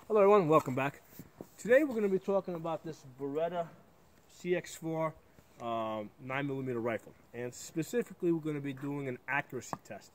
Hello everyone, welcome back. Today we're going to be talking about this Beretta CX4 9mm rifle, and specifically we're going to be doing an accuracy test.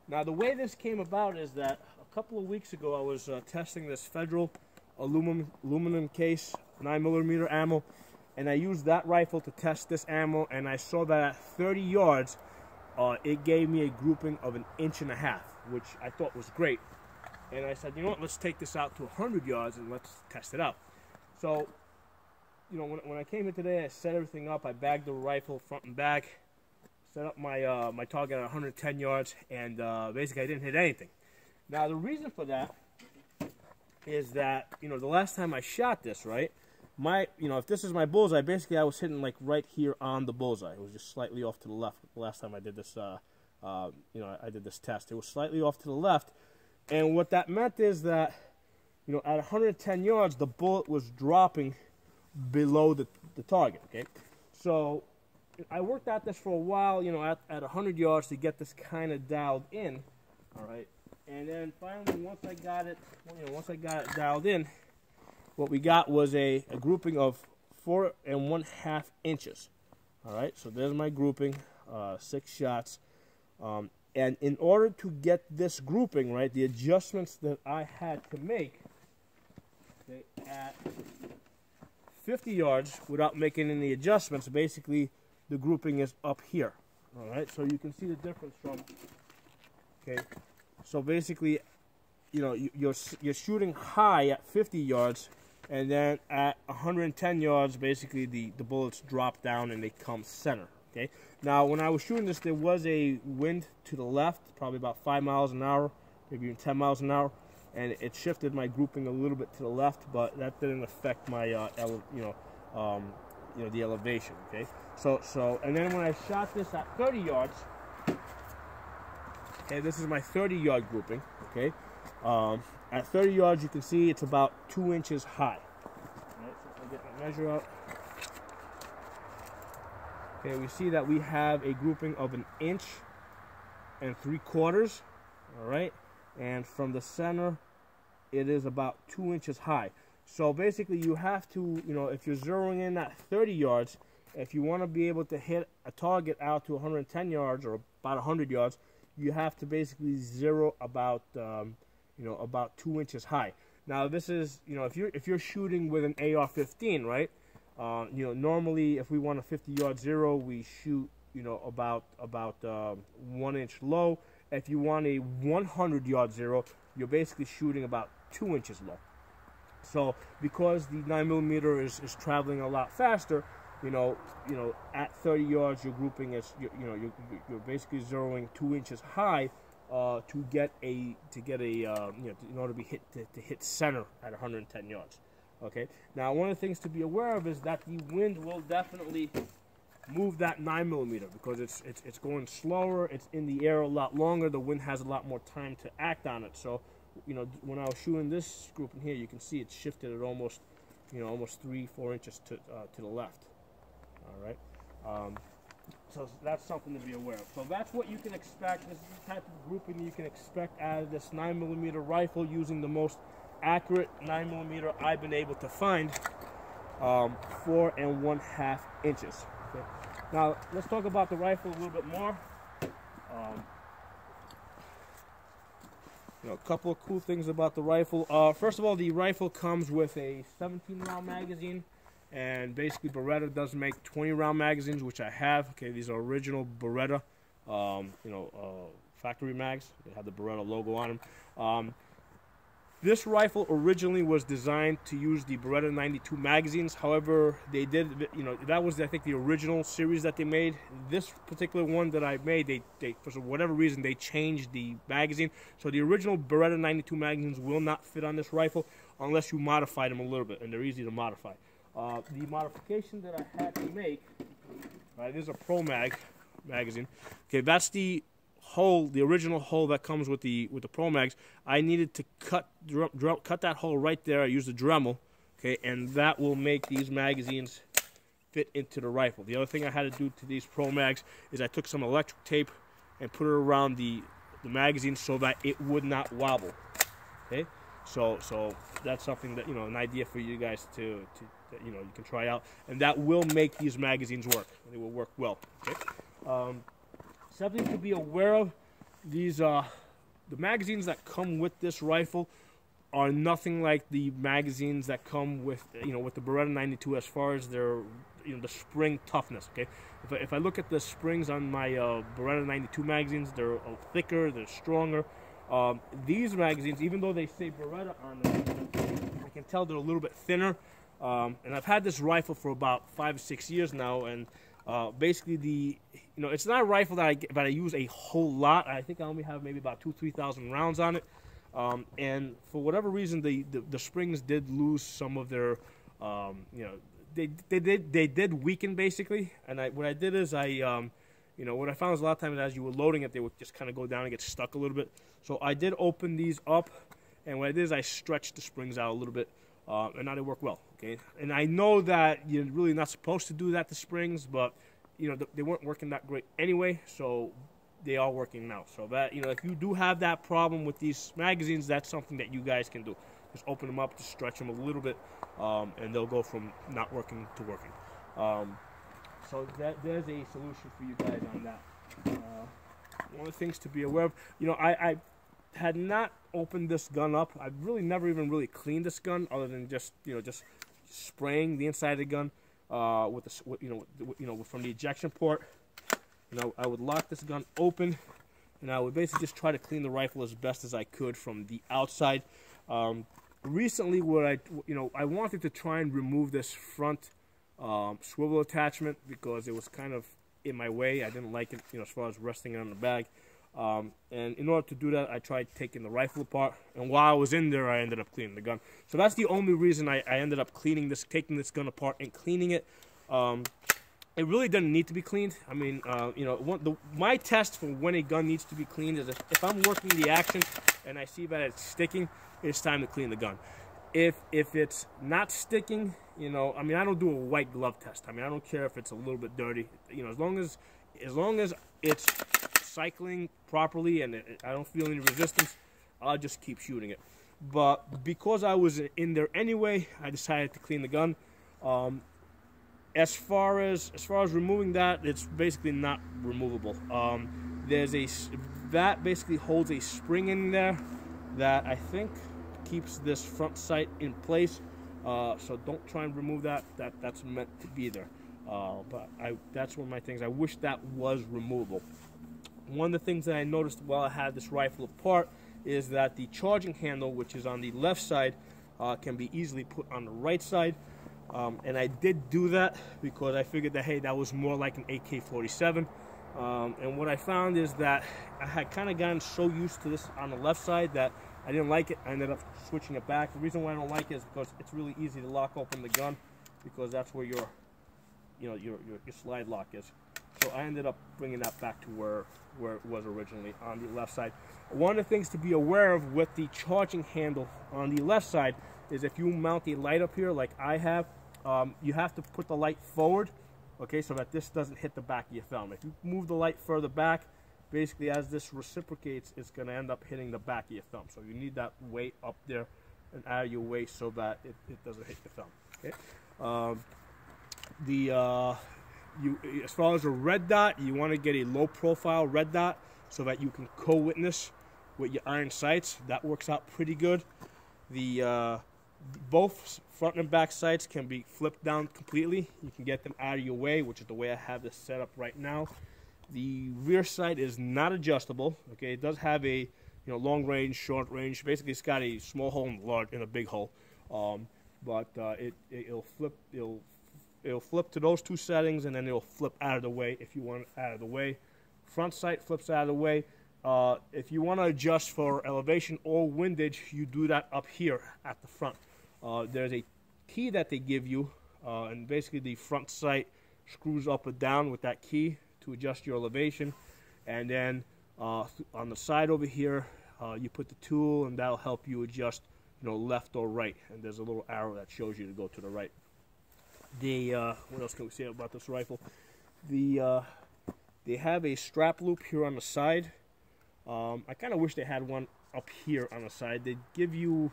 Now the way this came about is that a couple of weeks ago I was testing this Federal aluminum case 9mm ammo, and I used that rifle to test this ammo, and I saw that at 30 yards it gave me a grouping of 1.5 inches, which I thought was great. And I said, you know what, let's take this out to 100 yards and let's test it out. So, you know, when I came in today, I set everything up. I bagged the rifle front and back, set up my my target at 110 yards, and basically I didn't hit anything. Now, the reason for that is that, you know, the last time I shot this, right, if this is my bullseye, basically I was hitting like right here on the bullseye. It was just slightly off to the left. The last time I did this, I did this test. It was slightly off to the left. And what that meant is that, you know, at 110 yards, the bullet was dropping below the target, okay? So I worked at this for a while, you know, at 100 yards to get this kind of dialed in, all right? And then finally, once I got it dialed in, what we got was a grouping of 4.5 inches, all right? So there's my grouping, 6 shots. And in order to get this grouping, right, the adjustments that I had to make, okay, at 50 yards without making any adjustments, basically the grouping is up here. All right, so you can see the difference from, okay, so basically, you know, you're shooting high at 50 yards, and then at 110 yards, basically the bullets drop down and they come center. Okay. Now, when I was shooting this, there was a wind to the left, probably about 5 miles an hour, maybe even 10 miles an hour, and it shifted my grouping a little bit to the left, but that didn't affect my, the elevation. Okay. So, and then when I shot this at 30 yards, okay, this is my 30-yard grouping. Okay. At 30 yards, you can see it's about 2 inches high. All right, so if I get my measure out. Okay, we see that we have a grouping of 1 3/4 inches, all right, and from the center, it is about 2 inches high. So basically, you have to, you know, if you're zeroing in at 30 yards, if you want to be able to hit a target out to 110 yards or about 100 yards, you have to basically zero about, about 2 inches high. Now, this is, you know, if you're shooting with an AR-15, right? Normally if we want a 50-yard zero, we shoot, you know, about 1 inch low. If you want a 100-yard zero, you're basically shooting about 2 inches low. So because the 9mm is traveling a lot faster, you know, at 30 yards, your grouping is, you're basically zeroing 2 inches high to get in order to hit center at 110 yards. Okay. Now, one of the things to be aware of is that the wind will definitely move that 9mm because it's going slower. It's in the air a lot longer. The wind has a lot more time to act on it. So, you know, when I was shooting this grouping here, you can see it's shifted at almost 3-4 inches to the left. All right. So that's something to be aware of. So that's what you can expect. This is the type of grouping you can expect out of this 9mm rifle, using the most accurate 9mm I've been able to find, 4.5 inches. Okay. Now let's talk about the rifle a little bit more. A couple of cool things about the rifle. First of all, the rifle comes with a 17-round magazine, and basically Beretta does make 20-round magazines, which I have. Okay, these are original Beretta, factory mags. They have the Beretta logo on them. This rifle originally was designed to use the Beretta 92 magazines. However, they did, that was, I think, the original series that they made. This particular one that I made, they for whatever reason, they changed the magazine. So the original Beretta 92 magazines will not fit on this rifle unless you modify them a little bit, and they're easy to modify. The modification that I had to make, right, this is a Pro Mag magazine. Okay, that's the hole, the original hole that comes with the Pro Mags. I needed to cut that hole right there. I used a Dremel, okay, and that will make these magazines fit into the rifle. The other thing I had to do to these Pro Mags is I took some electric tape and put it around the magazine so that it would not wobble. Okay, So that's something that, an idea for you guys to you can try out, and that will make these magazines work. They will work well. Okay. Something to be aware of: these the magazines that come with this rifle are nothing like the magazines that come with with the Beretta 92 as far as their the spring toughness. Okay, if I look at the springs on my Beretta 92 magazines, they're thicker, they're stronger. These magazines, even though they say Beretta on them, I can tell they're a little bit thinner. And I've had this rifle for about 5 or 6 years now, and basically it's not a rifle that I use a whole lot. I think I only have maybe about 2,000-3,000 rounds on it. And for whatever reason, the springs did lose some of their, they did weaken basically. And what I did is what I found is a lot of times as you were loading it, they would just kind of go down and get stuck a little bit. So I did open these up, and what I did is I stretched the springs out a little bit, and now they work well. Okay, and I know that you're really not supposed to do that to springs, but they weren't working that great anyway, so they are working now. So that if you do have that problem with these magazines, that's something that you guys can do. Just open them up, just stretch them a little bit, and they'll go from not working to working. So there's a solution for you guys on that. One of the things to be aware of, I had not opened this gun up. I've really never even really cleaned this gun, other than just just spraying the inside of the gun from the ejection port. I would lock this gun open, and I would basically just try to clean the rifle as best as I could from the outside. Recently, I wanted to try and remove this front swivel attachment because it was kind of in my way. I didn't like it, as far as resting it on the bag. And in order to do that, I tried taking the rifle apart, and while I was in there, I ended up cleaning the gun. So that's the only reason I ended up taking this gun apart and cleaning it. It really doesn't need to be cleaned. I mean, my test for when a gun needs to be cleaned is if I'm working the action and I see that it's sticking, it's time to clean the gun. If it's not sticking, I mean, I don't do a white glove test. I mean, I don't care if it's a little bit dirty. As long as it's cycling properly and I don't feel any resistance, I'll just keep shooting it. But because I was in there anyway, I decided to clean the gun. As far as removing that, it's basically not removable. That basically holds a spring in there that I think keeps this front sight in place. So don't try and remove that. That's meant to be there. But that's one of my things. I wish that was removable. One of the things that I noticed while I had this rifle apart is that the charging handle, which is on the left side, can be easily put on the right side. And I did do that because I figured that, hey, that was more like an AK-47. And what I found is that I had kind of gotten so used to this on the left side that I didn't like it. I ended up switching it back. The reason why I don't like it is because it's really easy to lock open the gun, because that's where your slide lock is. So I ended up bringing that back to where it was originally on the left side. One of the things to be aware of with the charging handle on the left side is if you mount the light up here like I have, you have to put the light forward, okay, so that this doesn't hit the back of your thumb. If you move the light further back, basically as this reciprocates, it's going to end up hitting the back of your thumb. So you need that weight up there and out of your way so that it doesn't hit your thumb. Okay. As far as a red dot, you want to get a low profile red dot so that you can co-witness with your iron sights. That works out pretty good. Both front and back sights can be flipped down completely. You can get them out of your way, which is the way I have this set up right now. The rear sight is not adjustable. Okay, it does have a long range, short range. Basically, it's got a small hole and a big hole. But it'll flip to those two settings, and then it'll flip out of the way if you want it out of the way. Front sight flips out of the way. If you want to adjust for elevation or windage, you do that up here at the front. There's a key that they give you, and basically the front sight screws up or down with that key to adjust your elevation. And then on the side over here, you put the tool, and that'll help you adjust, left or right. And there's a little arrow that shows you to go to the right. What else can we say about this rifle? They have a strap loop here on the side. I kind of wish they had one up here on the side. They give you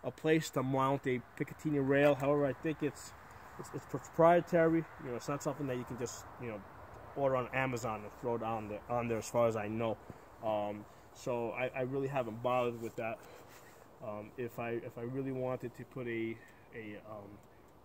a place to mount a Picatinny rail. However, I think it's proprietary. You know, it's not something that you can just, you know, order on Amazon and throw it on there as far as I know. So I really haven't bothered with that. If I really wanted to put a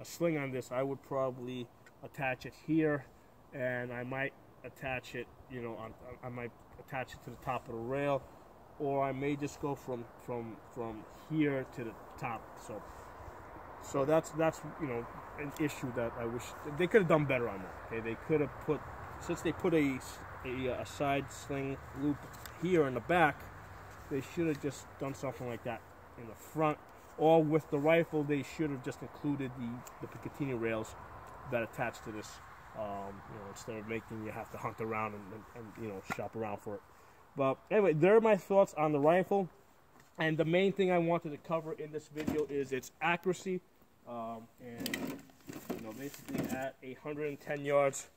sling on this, I would probably attach it here, and I might attach it, you know, I might attach it to the top of the rail, or I may just go from here to the top. So that's you know, an issue that I wish they could have done better on that. Okay, they could have put, since they put a side sling loop here in the back, they should have just done something like that in the front. Or with the rifle, they should have just included the Picatinny rails that attach to this, you know, instead of making you have to hunt around and you know, shop around for it. But anyway, there are my thoughts on the rifle. And the main thing I wanted to cover in this video is its accuracy. And you know, basically at 110 yards,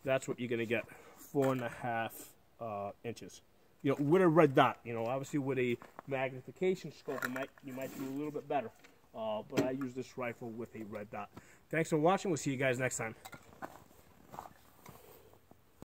that's what you're gonna get, 4.5 inches. You know, with a red dot. You know, obviously with a magnification scope, you might do a little bit better. But I use this rifle with a red dot. Thanks for watching. We'll see you guys next time.